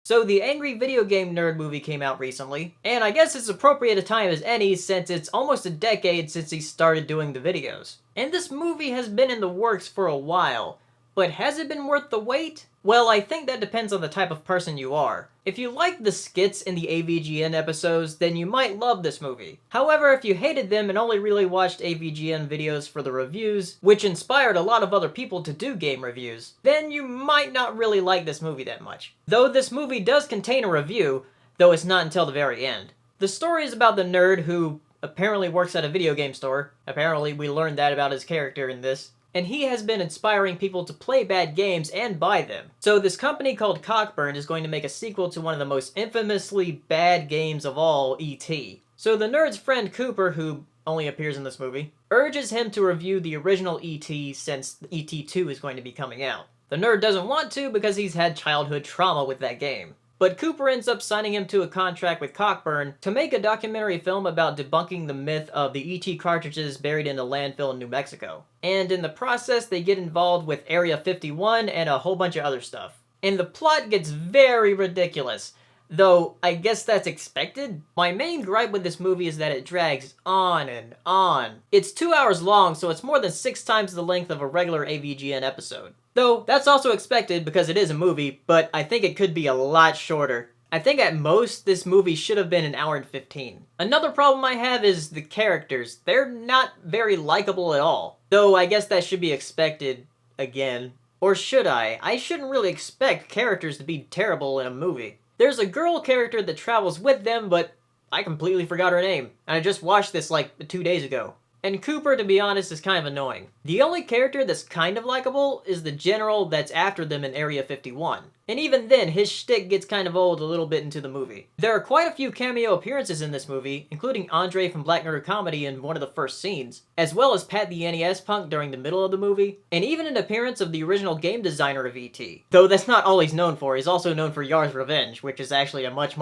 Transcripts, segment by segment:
So the Angry Video Game Nerd movie came out recently, and I guess it's appropriate a time as any since it's almost a decade since he started doing the videos. And this movie has been in the works for a while, but has it been worth the wait? Well, I think that depends on the type of person you are. If you like the skits in the AVGN episodes, then you might love this movie. However, if you hated them and only really watched AVGN videos for the reviews, which inspired a lot of other people to do game reviews, then you might not really like this movie that much. Though this movie does contain a review, though it's not until the very end. The story is about the nerd who apparently works at a video game store. Apparently, we learned that about his character in this. And he has been inspiring people to play bad games and buy them. So this company called Cockburn is going to make a sequel to one of the most infamously bad games of all, E.T. So the nerd's friend Cooper, who only appears in this movie, urges him to review the original E.T. since E.T. 2 is going to be coming out. The nerd doesn't want to because he's had childhood trauma with that game. But Cooper ends up signing him to a contract with Cockburn to make a documentary film about debunking the myth of the E.T. cartridges buried in a landfill in New Mexico. And in the process, they get involved with Area 51 and a whole bunch of other stuff. And the plot gets very ridiculous, though I guess that's expected. My main gripe with this movie is that it drags on and on. It's 2 hours long, so it's more than 6 times the length of a regular AVGN episode. Though, that's also expected because it is a movie, but I think it could be a lot shorter. I think at most, this movie should have been an hour and 15. Another problem I have is the characters. They're not very likable at all. Though I guess that should be expected again. Or should I? I shouldn't really expect characters to be terrible in a movie. There's a girl character that travels with them, but I completely forgot her name. And I just watched this like 2 days ago. And Cooper, to be honest, is kind of annoying. The only character that's kind of likable is the general that's after them in Area 51. And even then, his shtick gets kind of old a little bit into the movie. There are quite a few cameo appearances in this movie, including Andre from Black Nerd Comedy in one of the first scenes, as well as Pat the NES Punk during the middle of the movie, and even an appearance of the original game designer of E.T. Though that's not all he's known for, he's also known for Yar's Revenge, which is actually a much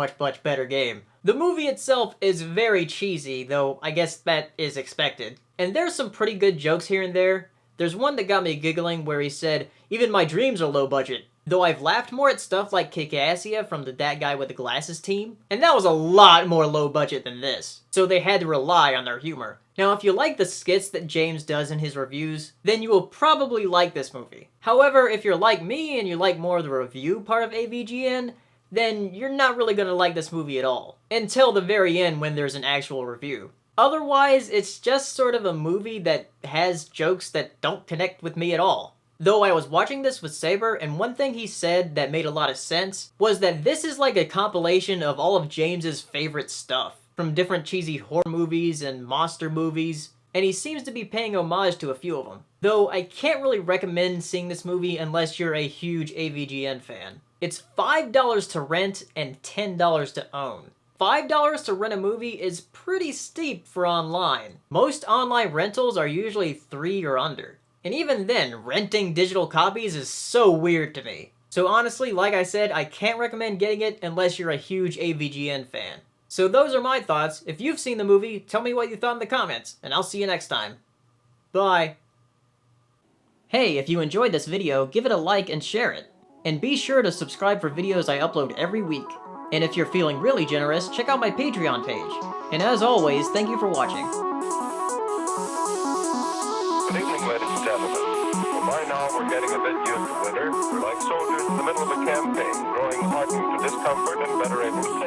better game. The movie itself is very cheesy, though I guess that is expected. And there's some pretty good jokes here and there. There's one that got me giggling where he said, "Even my dreams are low budget." Though I've laughed more at stuff like Kick-Assia from the That Guy with the Glasses team, and that was a lot more low budget than this, so they had to rely on their humor. Now if you like the skits that James does in his reviews, then you will probably like this movie. However, if you're like me and you like more of the review part of AVGN, then you're not really gonna like this movie at all. Until the very end when there's an actual review. Otherwise, it's just sort of a movie that has jokes that don't connect with me at all. Though I was watching this with Saber, and one thing he said that made a lot of sense was that this is like a compilation of all of James's favorite stuff, from different cheesy horror movies and monster movies, and he seems to be paying homage to a few of them. Though I can't really recommend seeing this movie unless you're a huge AVGN fan. It's $5 to rent and $10 to own. $5 to rent a movie is pretty steep for online. Most online rentals are usually $3 or under. And even then, renting digital copies is so weird to me. So honestly, like I said, I can't recommend getting it unless you're a huge AVGN fan. So those are my thoughts. If you've seen the movie, tell me what you thought in the comments, and I'll see you next time. Bye. Hey, if you enjoyed this video, give it a like and share it. And be sure to subscribe for videos I upload every week. And if you're feeling really generous, check out my Patreon page. And as always, thank you for watching. Good evening, ladies and gentlemen. Well, by now we're getting a bit used to winter. We're like soldiers in the middle of a campaign, growing hardened to discomfort and better able to